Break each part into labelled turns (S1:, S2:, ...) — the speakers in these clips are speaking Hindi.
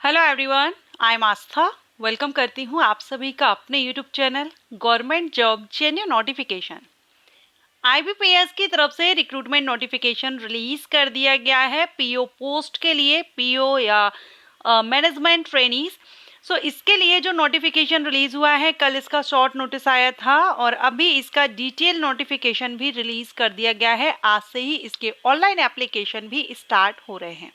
S1: Hello everyone, I am Aastha. Welcome करती हूँ आप सभी का अपने YouTube channel government job जेन्यू notification. IBPS की तरफ से रिक्रूटमेंट नोटिफिकेशन रिलीज कर दिया गया है पीओ पोस्ट के लिए, पीओ या मैनेजमेंट ट्रेनीज। सो इसके लिए जो नोटिफिकेशन रिलीज हुआ है, कल इसका शॉर्ट नोटिस आया था और अभी इसका डिटेल नोटिफिकेशन भी रिलीज कर दिया गया है। आज से ही इसके ऑनलाइन एप्लीकेशन भी स्टार्ट हो रहे हैं।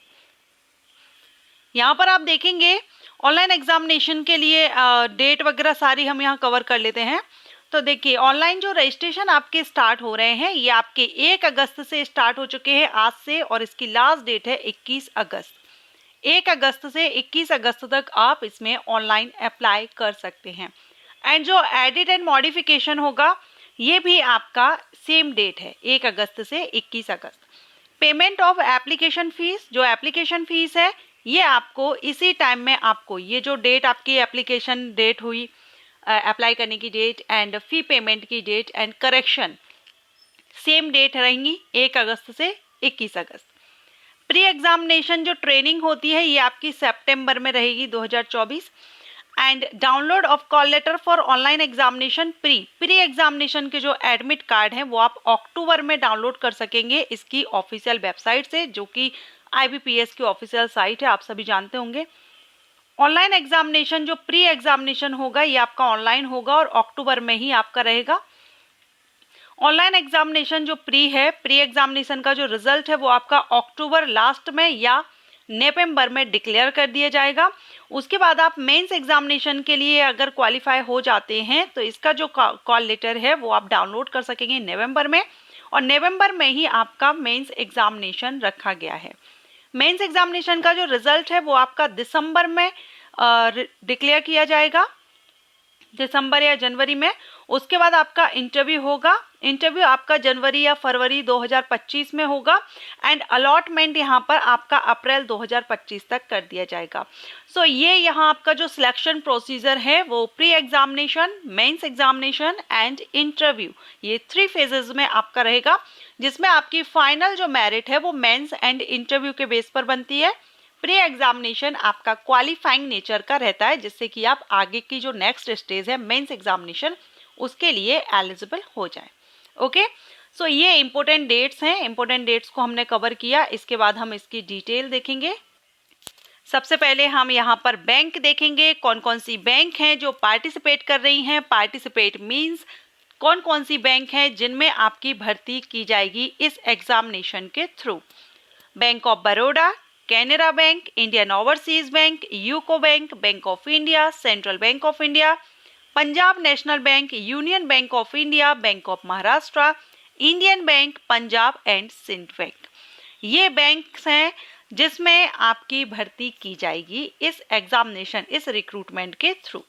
S1: यहाँ पर आप देखेंगे ऑनलाइन एग्जामिनेशन के लिए डेट वगैरह सारी हम यहाँ कवर कर लेते हैं। तो देखिए, ऑनलाइन जो रजिस्ट्रेशन आपके स्टार्ट हो रहे हैं ये आपके 1 अगस्त से स्टार्ट हो चुके हैं आज से, और इसकी लास्ट डेट है 21 अगस्त। 1 अगस्त से 21 अगस्त तक आप इसमें ऑनलाइन अप्लाई कर सकते हैं। एंड जो एडिट एंड मॉडिफिकेशन होगा ये भी आपका सेम डेट है, 1 अगस्त से 21 अगस्त। पेमेंट ऑफ एप्लीकेशन फीस, जो एप्लीकेशन फीस है ये आपको इसी टाइम में, आपको ये जो डेट आपकी एप्लीकेशन डेट हुई, अप्लाई करने की डेट एंड फी पेमेंट की date and correction same date रहेंगी, 1 अगस्त से 21 अगस्त। प्री एग्जामिनेशन जो ट्रेनिंग होती है ये आपकी सितंबर में रहेगी 2024। And download of call letter for online examination pre examination के जो एडमिट कार्ड हैं वो आप अक्टूबर में डाउनलोड कर सकेंगे इसकी ऑफिशियल वेबसाइट से, जो कि आईबीपीएस की ऑफिशियल साइट है, आप सभी जानते होंगे। ऑनलाइन एग्जामिनेशन जो प्री एग्जामिनेशन होगा ये आपका ऑनलाइन होगा और अक्टूबर में ही आपका रहेगा। ऑनलाइन एग्जामिनेशन जो प्री एग्जामिनेशन का जो रिजल्ट है वो आपका अक्टूबर लास्ट में या नवंबर में डिक्लेयर कर दिया जाएगा। उसके बाद आप मेंस एग्जामिनेशन के लिए अगर क्वालिफाई हो जाते हैं तो इसका जो कॉल लेटर है वो आप डाउनलोड कर सकेंगे नवंबर में, और नवंबर में ही आपका मेंस एग्जामिनेशन रखा गया है। मेंस एग्जामिनेशन का जो रिजल्ट है वो आपका दिसंबर में डिक्लेयर किया जाएगा, दिसंबर या जनवरी में। उसके बाद आपका इंटरव्यू होगा, इंटरव्यू आपका जनवरी या फरवरी 2025 में होगा एंड अलॉटमेंट यहाँ पर आपका अप्रैल 2025 तक कर दिया जाएगा। सो ये यहाँ आपका जो सिलेक्शन प्रोसीजर है वो pre examination, mains examination and interview, ये 3 फेजेस में आपका रहेगा, जिसमें आपकी फाइनल जो मेरिट है वो मेंस एंड इंटरव्यू के बेस पर बनती है। प्री एग्जामिनेशन आपका क्वालिफाइंग नेचर का रहता है, जिससे कि आप आगे की जो नेक्स्ट स्टेज है मेंस एग्जामिनेशन उसके लिए एलिजिबल हो जाए। ओके, सो ये इंपॉर्टेंट डेट्स हैं, इंपॉर्टेंट डेट्स को हमने कवर किया। इसके बाद हम इसकी डिटेल देखेंगे। सबसे पहले हम यहाँ पर बैंक देखेंगे, कौन कौन सी बैंक हैं जो पार्टिसिपेट कर रही हैं। पार्टिसिपेट मीन्स कौन कौन सी बैंक हैं जिनमें आपकी भर्ती की जाएगी इस एग्जामिनेशन के थ्रू। Bank of Baroda, Canara bank, Indian overseas bank, UCO bank, bank of India, central bank of India, Punjab national bank, union bank of India, bank of Maharashtra, Indian bank, Punjab and Sindh bank. ये बैंक्स हैं जिसमें आपकी भर्ती की जाएगी इस एग्जामिनेशन, इस रिक्रूटमेंट के थ्रू।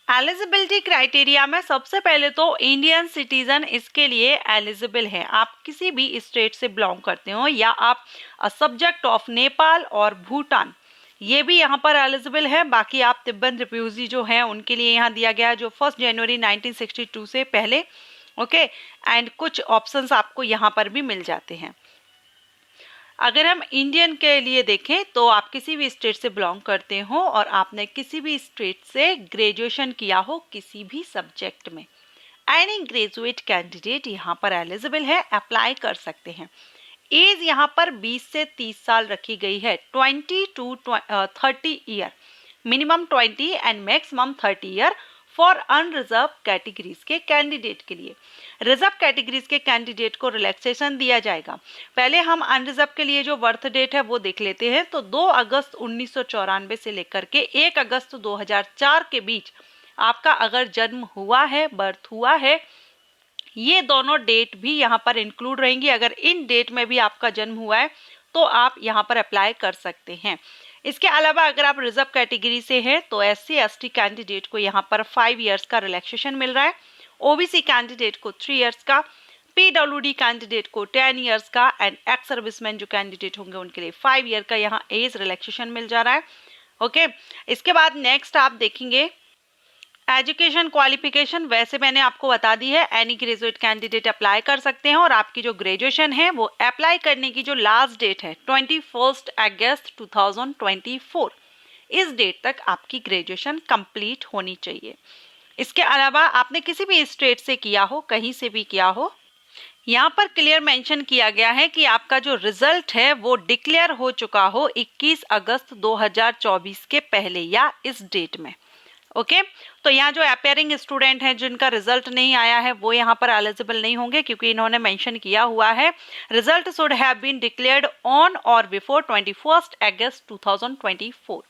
S1: एलिजिबिलिटी क्राइटेरिया में सबसे पहले तो इंडियन सिटीजन इसके लिए एलिजिबल है। आप किसी भी स्टेट से बिलोंग करते हो या आप सब्जेक्ट ऑफ नेपाल और भूटान, ये भी यहाँ पर एलिजिबल है। बाकी आप तिब्बत रिफ्यूजी जो हैं उनके लिए यहाँ दिया गया जो 1 जनवरी 1962 से पहले। ओके, एंड कुछ ऑप्शंस आपको यहाँ पर भी मिल जाते हैं। अगर हम इंडियन के लिए देखें तो आप किसी भी स्टेट से बिलोंग करते हो और आपने किसी भी स्टेट से ग्रेजुएशन किया हो किसी भी सब्जेक्ट में, एनी ग्रेजुएट कैंडिडेट यहाँ पर एलिजिबल है, अप्लाई कर सकते हैं। एज यहाँ पर 20 से 30 साल रखी गई है, 20 to 30 year, minimum 20 and maximum 30 year for unreserve categories के कैंडिडेट के लिए। रिजर्व कैटेगरीज के कैंडिडेट को रिलैक्सेशन दिया जाएगा। पहले हम अनरिजर्व के लिए जो बर्थ डेट है वो देख लेते हैं। तो 2 अगस्त 1994 से लेकर के 1 अगस्त 2004 के बीच आपका अगर जन्म हुआ है, बर्थ हुआ है, ये दोनों डेट भी यहाँ पर इंक्लूड रहेंगी। अगर इन डेट में भी आपका जन्म हुआ है तो आप यहाँ पर अप्लाई कर सकते हैं। इसके अलावा अगर आप रिजर्व कैटेगरी से हैं तो SC ST कैंडिडेट को यहाँ पर 5 इयर्स का रिलैक्सेशन मिल रहा है, OBC कैंडिडेट को 3 इयर्स का, PWD कैंडिडेट को 10 इयर्स का एंड एक्स सर्विसमैन जो कैंडिडेट होंगे उनके लिए 5 ईयर का यहाँ एज रिलैक्सेशन मिल जा रहा है। ओके, इसके बाद नेक्स्ट आप देखेंगे एजुकेशन क्वालिफिकेशन वैसे मैंने आपको बता दी है, एनी ग्रेजुएट कैंडिडेट अप्लाई कर सकते हैं और आपकी जो ग्रेजुएशन है वो अप्लाई करने की जो लास्ट डेट है 21 अगस्त 2024, इस डेट तक आपकी ग्रेजुएशन कंप्लीट होनी चाहिए। इसके अलावा आपने किसी भी स्टेट से किया हो, कहीं से भी किया हो, यहाँ पर क्लियर मेंशन किया गया है कि आपका जो रिजल्ट है वो डिक्लेयर हो चुका हो 21 अगस्त 2024 के पहले या इस डेट में। ओके तो यहाँ जो अपेयरिंग स्टूडेंट हैं जिनका रिजल्ट नहीं आया है वो यहाँ पर एलिजिबल नहीं होंगे, क्योंकि इन्होंने मेंशन किया हुआ है result should have been declared on और बिफोर 21 अगस्त 2024।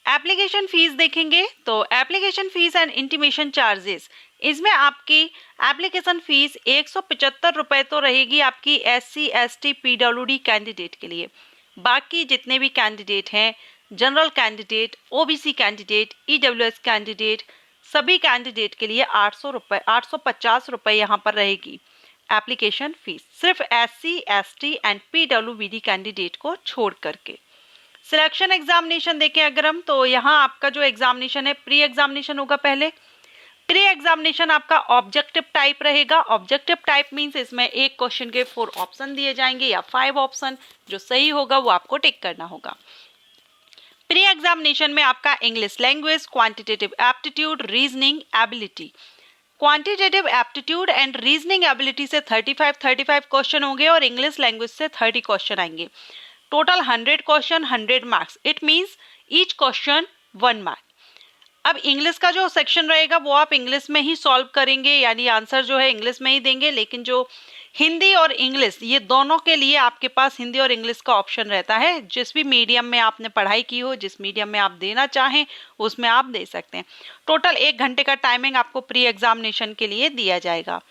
S1: एप्लीकेशन फीस देखेंगे तो application fees and intimation charges, इसमें आपकी एप्लीकेशन फीस 175 रुपए तो रहेगी आपकी SC ST PWD कैंडिडेट के लिए। बाकी जितने भी कैंडिडेट हैं, general candidate, OBC candidate, EWS candidate, सभी कैंडिडेट के लिए 850 रुपए यहाँ पर रहेगी एप्लीकेशन फीस, सिर्फ SC ST and PWD candidate को छोड़ करके। सिलेक्शन एग्जामिनेशन देखें अगर हम, तो यहाँ आपका जो एग्जामिनेशन है प्री एग्जामिनेशन होगा। पहले प्री एग्जामिनेशन आपका ऑब्जेक्टिव टाइप रहेगा। ऑब्जेक्टिव टाइप मींस इसमें एक क्वेश्चन के 4 ऑप्शन दिए जाएंगे या 5 ऑप्शन, जो सही होगा वो आपको टिक करना होगा। प्री एग्जामिनेशन में आपका English language, quantitative aptitude, reasoning ability, quantitative aptitude and reasoning ability से 35 क्वेश्चन होंगे और इंग्लिश लैंग्वेज से 30 क्वेश्चन आएंगे। Total 100 question 100 marks, it means each question 1 mark. अब इंग्लिश का जो सेक्शन रहेगा वो आप इंग्लिश में ही सॉल्व करेंगे, यानी आंसर जो है इंग्लिश में ही देंगे, लेकिन जो हिंदी और इंग्लिश ये दोनों के लिए आपके पास हिंदी और इंग्लिश का ऑप्शन रहता है। जिस भी मीडियम में आपने पढ़ाई की हो, जिस मीडियम में आप देना चाहें उसमें आप दे सकते हैं। टोटल 1 घंटे का टाइमिंग आपको प्री एग्जामिनेशन के लिए दिया जाएगा।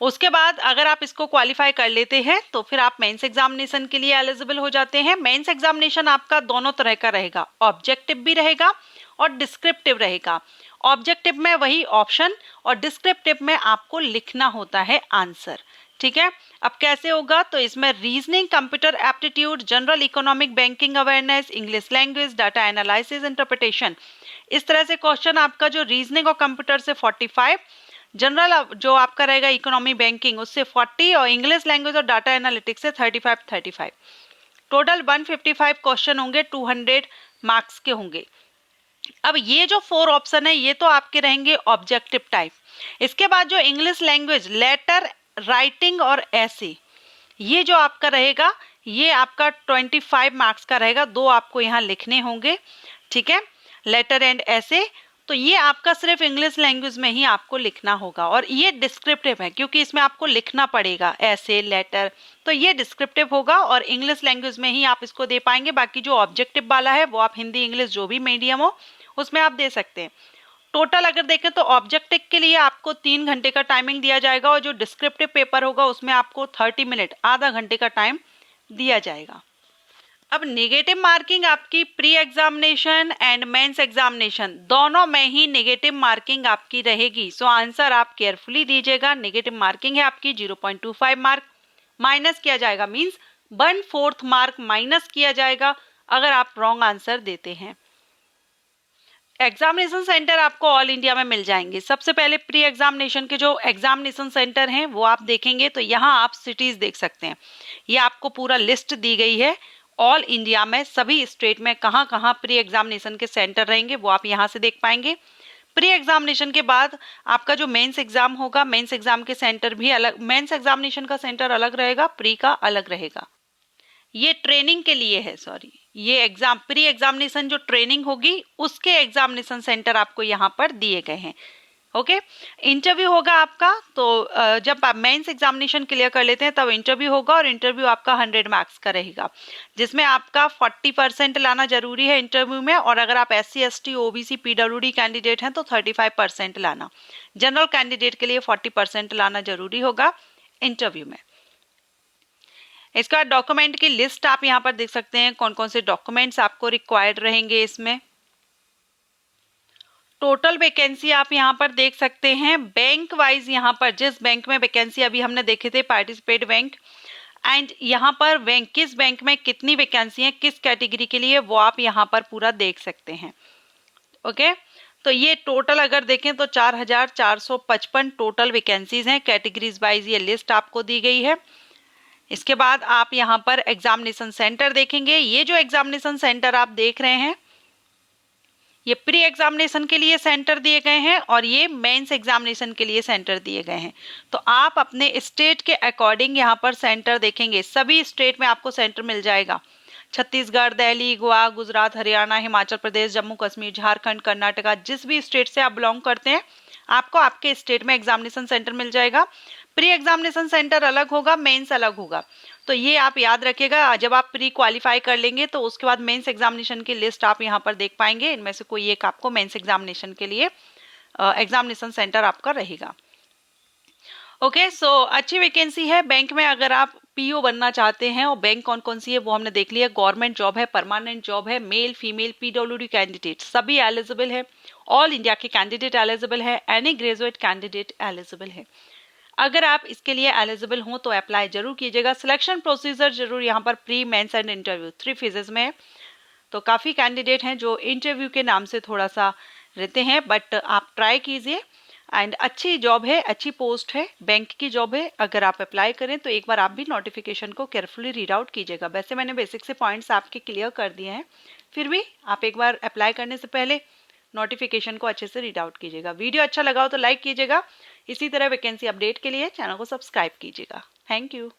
S1: उसके बाद अगर आप इसको क्वालिफाई कर लेते हैं तो फिर आप मेंस एग्जामिनेशन के लिए एलिजिबल हो जाते हैं। मेंस एग्जामिनेशन आपका दोनों तरह का रहेगा, ऑब्जेक्टिव भी रहेगा और डिस्क्रिप्टिव रहेगा। ऑब्जेक्टिव में वही ऑप्शन और डिस्क्रिप्टिव में आपको लिखना होता है आंसर। ठीक है, अब कैसे होगा, तो इसमें reasoning, computer aptitude, general economic, banking awareness, English language, data analysis, interpretation, इस तरह से क्वेश्चन आपका जो रीजनिंग और कंप्यूटर से 45, जनरल जो आपका रहेगा इकोनॉमी बैंकिंग उससे 40 और इंग्लिश लैंग्वेज और डाटा एनालिटिक्स से 35। टोटल 155 क्वेश्चन होंगे, 200 मार्क्स के होंगे। अब ये जो 4 ऑप्शन है ये तो आपके रहेंगे ऑब्जेक्टिव टाइप। इसके बाद जो इंग्लिश लैंग्वेज, लेटर, राइटिंग और ऐसे, ये जो आपका रहेगा ये आपका 25 मार्क्स का रहेगा। 2 आपको यहाँ लिखने होंगे। ठीक है, लेटर एंड ऐसे, तो ये आपका सिर्फ इंग्लिश लैंग्वेज में ही आपको लिखना होगा और ये डिस्क्रिप्टिव है क्योंकि इसमें आपको लिखना पड़ेगा ऐसे, लेटर, तो ये डिस्क्रिप्टिव होगा और इंग्लिश लैंग्वेज में ही आप इसको दे पाएंगे। बाकी जो ऑब्जेक्टिव वाला है वो आप हिंदी इंग्लिश जो भी मीडियम हो उसमें आप दे सकते हैं। टोटल अगर देखें तो ऑब्जेक्टिव के लिए आपको 3 घंटे का टाइमिंग दिया जाएगा और जो डिस्क्रिप्टिव पेपर होगा उसमें आपको 30 मिनट, आधा घंटे का टाइम दिया जाएगा। अब नेगेटिव मार्किंग आपकी pre examination and mains examination दोनों में ही नेगेटिव मार्किंग आपकी रहेगी। सो आंसर आप केयरफुली दीजिएगा। नेगेटिव मार्किंग है आपकी 0.25 मार्क माइनस किया जाएगा, मींस 1/4 मार्क माइनस किया जाएगा अगर आप रॉन्ग आंसर देते हैं। एग्जामिनेशन सेंटर आपको ऑल इंडिया में मिल जाएंगे। सबसे पहले प्री एग्जामिनेशन के जो एग्जामिनेशन सेंटर हैं वो आप देखेंगे तो यहाँ आप सिटीज देख सकते हैं। ये आपको पूरा लिस्ट दी गई है ऑल इंडिया में सभी स्टेट में कहाँ कहाँ प्री एग्जामिनेशन के सेंटर रहेंगे वो आप यहाँ से देख पाएंगे। प्री एग्जामिनेशन के बाद आपका जो मेंस एग्जाम होगा, मेंस एग्जाम के सेंटर भी अलग, मेंस एग्जामिनेशन का सेंटर अलग रहेगा, प्री का अलग रहेगा। ये ट्रेनिंग के लिए है, सॉरी, ये एग्जाम प्री एग्जामिनेशन जो ट्रेनिंग होगी उसके एग्जामिनेशन सेंटर आपको यहाँ पर दिए गए हैं। ओके, इंटरव्यू होगा आपका, तो जब आप मेंस एग्जामिनेशन क्लियर कर लेते हैं तब इंटरव्यू होगा और इंटरव्यू आपका 100 मार्क्स का रहेगा, जिसमें आपका 40% लाना जरूरी है इंटरव्यू में, और अगर आप SC ST OBC PWD candidate हैं तो 35% लाना। जनरल कैंडिडेट के लिए 40% लाना जरूरी होगा इंटरव्यू में। इसके बाद डॉक्यूमेंट की लिस्ट आप यहाँ पर देख सकते हैं, कौन कौन से डॉक्यूमेंट्स आपको रिक्वायर्ड रहेंगे। इसमें टोटल वैकेंसी आप यहाँ पर देख सकते हैं बैंक वाइज। यहाँ पर जिस बैंक में वैकेंसी अभी हमने देखे थे पार्टिसिपेट बैंक, एंड यहाँ पर किस बैंक में कितनी वैकेंसी है, किस कैटेगरी के लिए, वो आप यहाँ पर पूरा देख सकते हैं। ओके, तो ये टोटल अगर देखें तो 4455 टोटल वैकेंसीज हैं। कैटेगरीज वाइज ये लिस्ट आपको दी गई है। इसके बाद आप यहाँ पर एग्जामिनेशन सेंटर देखेंगे। ये जो एग्जामिनेशन सेंटर आप देख रहे हैं, ये प्री एग्जामिनेशन के लिए सेंटर दिए गए हैं और ये मेंस एग्जामिनेशन के लिए सेंटर दिए गए हैं। तो आप अपने स्टेट के अकॉर्डिंग यहाँ पर सेंटर देखेंगे। सभी स्टेट में आपको सेंटर मिल जाएगा। छत्तीसगढ़, दिल्ली, गोवा, गुजरात, हरियाणा, हिमाचल प्रदेश, जम्मू कश्मीर, झारखंड, कर्नाटका, जिस भी स्टेट से आप बिलोंग करते हैं, आपको आपके स्टेट में एग्जामिनेशन सेंटर मिल जाएगा। प्री एग्जामिनेशन सेंटर अलग होगा, मेंस अलग होगा। तो ये आप याद रखिएगा। जब आप प्री क्वालिफाई कर लेंगे तो उसके बाद मेंस एग्जामिनेशन की लिस्ट आप यहाँ पर देख पाएंगे। इनमें से कोई एक आपको मेंस एग्जामिनेशन के लिए एग्जामिनेशन सेंटर आपका रहेगा। ओके, सो अच्छी वैकेंसी है बैंक में। अगर आप पीओ बनना चाहते हैं, और बैंक कौन कौन सी है वो हमने देख लिया। गवर्नमेंट जॉब है, परमानेंट जॉब है, मेल फीमेल पीडब्ल्यूडी कैंडिडेट सभी एलिजिबल है। ऑल इंडिया के कैंडिडेट एलिजिबल है। एनी ग्रेजुएट कैंडिडेट एलिजिबल है। अगर आप इसके लिए एलिजिबल हों तो अप्लाई जरूर कीजिएगा। सिलेक्शन प्रोसीजर जरूर यहाँ पर pre, mains and interview 3 phases में है। तो काफ़ी कैंडिडेट हैं जो इंटरव्यू के नाम से थोड़ा सा रहते हैं, बट आप ट्राई कीजिए। एंड अच्छी जॉब है, अच्छी पोस्ट है, बैंक की जॉब है। अगर आप अप्लाई करें तो एक बार आप भी नोटिफिकेशन को केयरफुली रीड आउट कीजिएगा। वैसे मैंने बेसिक से पॉइंट्स आपके क्लियर कर दिए हैं, फिर भी आप एक बार अप्लाई करने से पहले नोटिफिकेशन को अच्छे से रीड आउट कीजिएगा। वीडियो अच्छा लगा हो तो लाइक कीजिएगा। इसी तरह वैकेंसी अपडेट के लिए चैनल को सब्सक्राइब कीजिएगा। Thank you.